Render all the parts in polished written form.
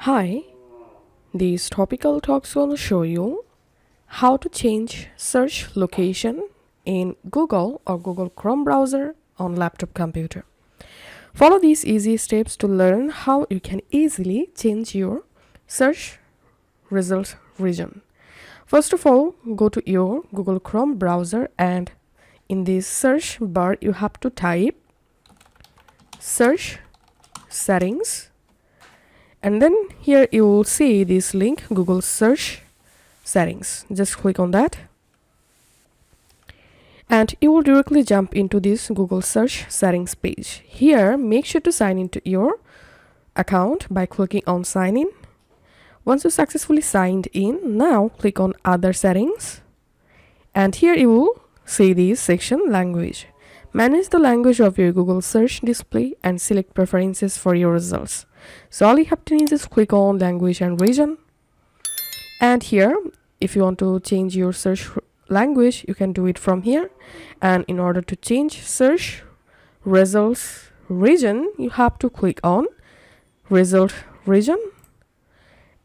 Hi, these topical talks will show you how to change search location in Google or Google Chrome browser on laptop computer. Follow these easy steps to learn how you can easily change your search result region. First of all, go to your Google Chrome browser and in this search bar you have to type search settings, and then here you will see this link Google search settings. Just click on that and you will directly jump into this Google search settings page. Here make sure to sign into your account by clicking on sign in. Once you successfully signed in, now click on other settings and here you will see this section language. Manage the language of your Google search display and select preferences for your results. So all you have to do is just click on language and region, and here if you want to change your search language you can do it from here. And in order to change search results region you have to click on result region,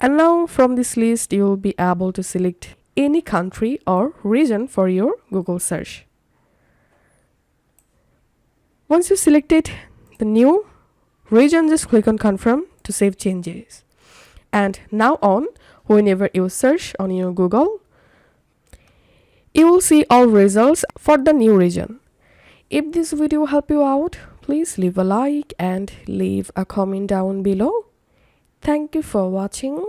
and now from this list you will be able to select any country or region for your Google search. Once you selected the new region, just click on confirm to save changes. And now on, whenever you search on your Google, you will see all results for the new region. If this video helped you out, please leave a like and leave a comment down below. Thank you for watching.